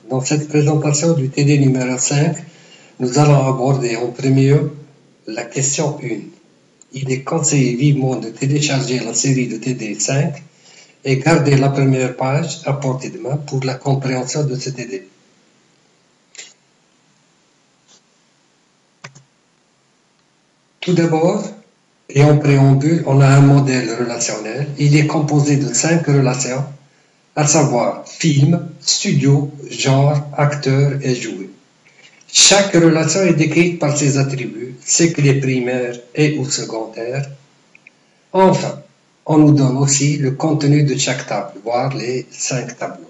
Dans cette présentation du TD numéro 5, nous allons aborder en premier lieu la question 1. Il est conseillé vivement de télécharger la série de TD 5 et garder la première page à portée de main pour la compréhension de ce TD. Tout d'abord, et en préambule, on a un modèle relationnel. Il est composé de 5 relations, à savoir film, studio, genre, acteur et jouet. Chaque relation est décrite par ses attributs, ses clés primaires et ou secondaires. Enfin, on nous donne aussi le contenu de chaque table, voire les 5 tableaux.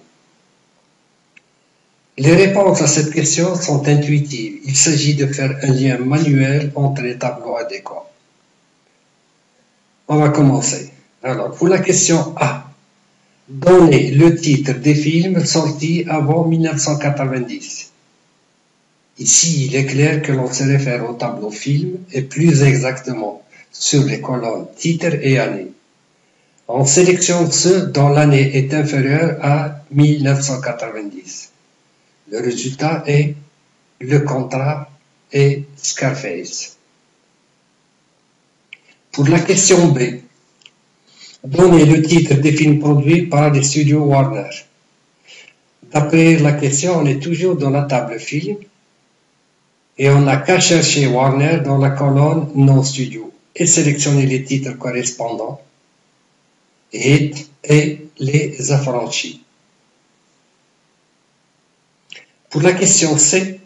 Les réponses à cette question sont intuitives. Il s'agit de faire un lien manuel entre les tableaux adéquats. On va commencer. Alors, pour la question A, donnez le titre des films sortis avant 1990. Ici, il est clair que l'on se réfère au tableau film et plus exactement sur les colonnes titre et année. On sélectionne ceux dont l'année est inférieure à 1990. Le résultat est Le Contrat et Scarface. Pour la question B, donnez le titre des films produits par les studios Warner. D'après la question, on est toujours dans la table film et on n'a qu'à chercher Warner dans la colonne non studio et sélectionner les titres correspondants et les affranchis. Pour la question C,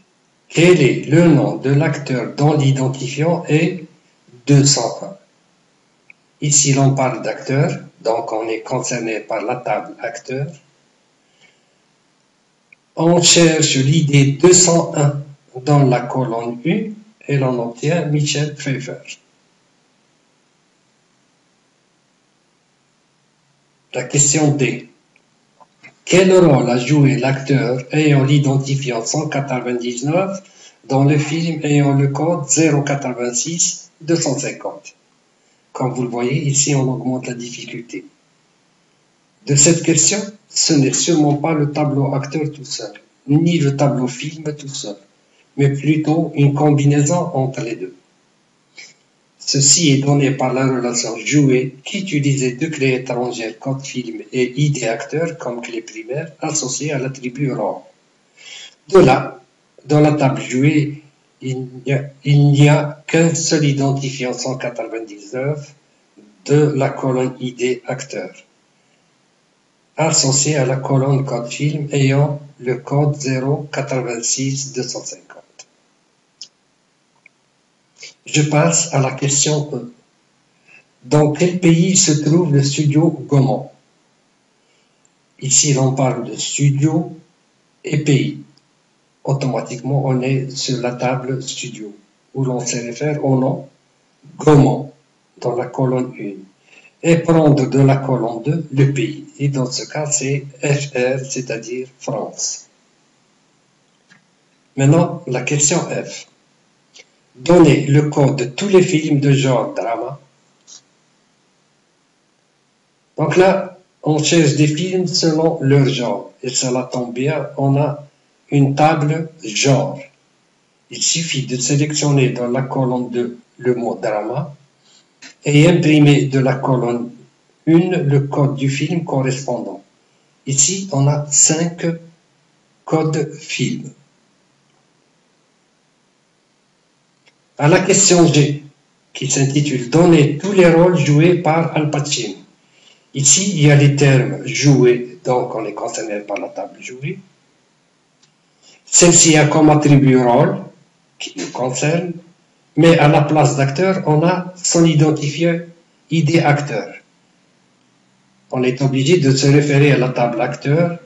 quel est le nom de l'acteur dont l'identifiant est 201? Ici, l'on parle d'acteur, donc on est concerné par la table acteur. On cherche l'idée 201 dans la colonne 1 et l'on obtient Michel Pfeiffer. La question D. Quel rôle a joué l'acteur ayant l'identifiant 199 dans le film ayant le code 086 250? Comme vous le voyez, ici on augmente la difficulté. De cette question, ce n'est sûrement pas le tableau acteur tout seul, ni le tableau film tout seul, mais plutôt une combinaison entre les deux. Ceci est donné par la relation jouée qui utilisait deux clés étrangères code film et ID acteur comme clé primaire associée à l'attribut rôle. De là, dans la table jouée, il n'y a qu'un seul identifiant 199 de la colonne ID acteur, associé à la colonne code film ayant le code 086 250. Je passe à la question E. Dans quel pays se trouve le studio Gaumont? Ici, l'on parle de studio et pays. Automatiquement, on est sur la table studio, où l'on se réfère au nom Gaumont dans la colonne 1 et prendre de la colonne 2 le pays. Et dans ce cas, c'est FR, c'est-à-dire France. Maintenant, la question F. Donnez le code de tous les films de genre drama. Donc là, on cherche des films selon leur genre. Et cela tombe bien, on a une table genre. Il suffit de sélectionner dans la colonne 2 le mot drama et imprimer de la colonne 1 le code du film correspondant. Ici, on a 5 codes films. À la question G, qui s'intitule « Donnez tous les rôles joués par Al Pacino ». Ici, il y a les termes « jouer », donc on est concerné par la table « jouer ». Celle-ci a comme attribut « rôle », qui nous concerne, mais à la place d'acteur, on a son identifiant ID acteur. On est obligé de se référer à la table acteur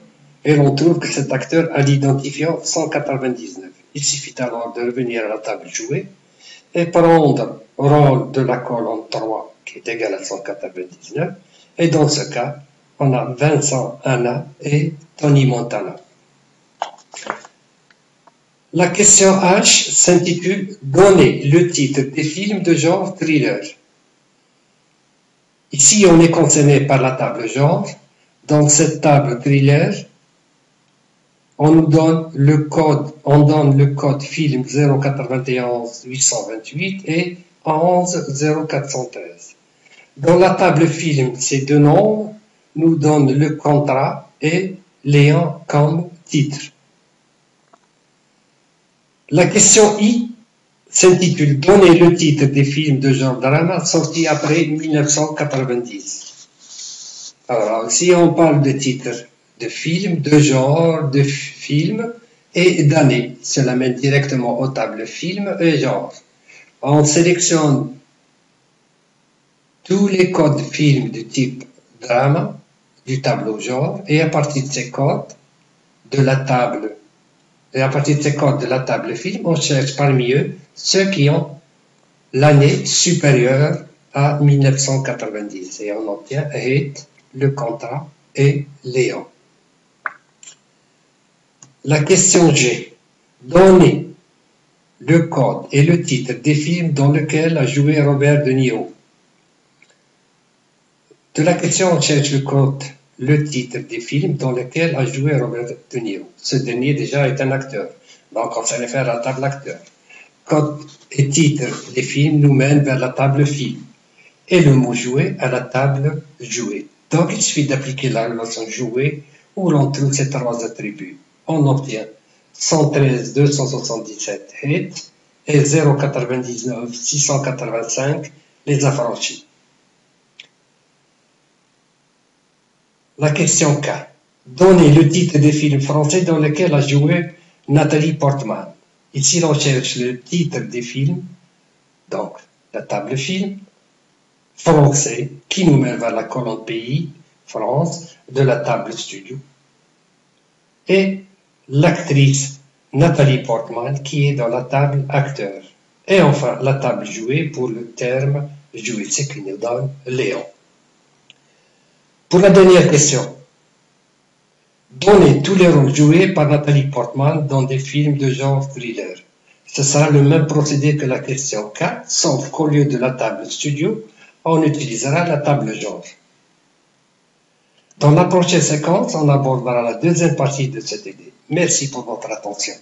et l'on trouve que cet acteur a l'identifiant 199. Il suffit alors de revenir à la table jouer et prendre rôle de la colonne 3 qui est égal à 199 et dans ce cas on a Vincent Anna et Tony Montana. La question H s'intitule « Donnez le titre des films de genre thriller ». Ici, on est concerné par la table genre. Dans cette table thriller, on nous donne le code, on donne le code film 091 828 et 11 0413. Dans la table film, ces deux nombres nous donnent le contrat et l'ayant comme titre. La question I s'intitule « Donnez le titre des films de genre drama sortis après 1990 ». Alors, si on parle de titres de films, de genre, de films et d'année, cela mène directement aux tables film et genre. On sélectionne tous les codes films de type drama du tableau genre et à partir de ces codes de la table film, on cherche parmi eux ceux qui ont l'année supérieure à 1990 et on obtient HIT, le contrat et Léon. La question G. Donnez le code et le titre des films dans lesquels a joué Robert De Niro. De la question, on cherche le code, le titre des films dans lesquels a joué Robert De Niro. Ce dernier déjà est un acteur, donc on se réfère à la table acteur. Code et titre des films nous mènent vers la table film et le mot jouer à la table jouer. Donc il suffit d'appliquer la relation jouer où l'on trouve ces trois attributs. On obtient 113 277 hits et 099 685 les affranchis. La question K. Donnez le titre des films français dans lesquels a joué Nathalie Portman. Ici, on cherche le titre des films, donc la table film, français, qui nous mène vers la colonne pays, France, de la table studio, et l'actrice Nathalie Portman qui est dans la table acteur. Et enfin, la table jouée pour le terme jouer, ce qui nous donne Léon. Pour la dernière question, donnez tous les rôles joués par Nathalie Portman dans des films de genre thriller. Ce sera le même procédé que la question 4, sauf qu'au lieu de la table studio, on utilisera la table genre. Dans la prochaine séquence, on abordera la deuxième partie de cette idée. Merci pour votre attention.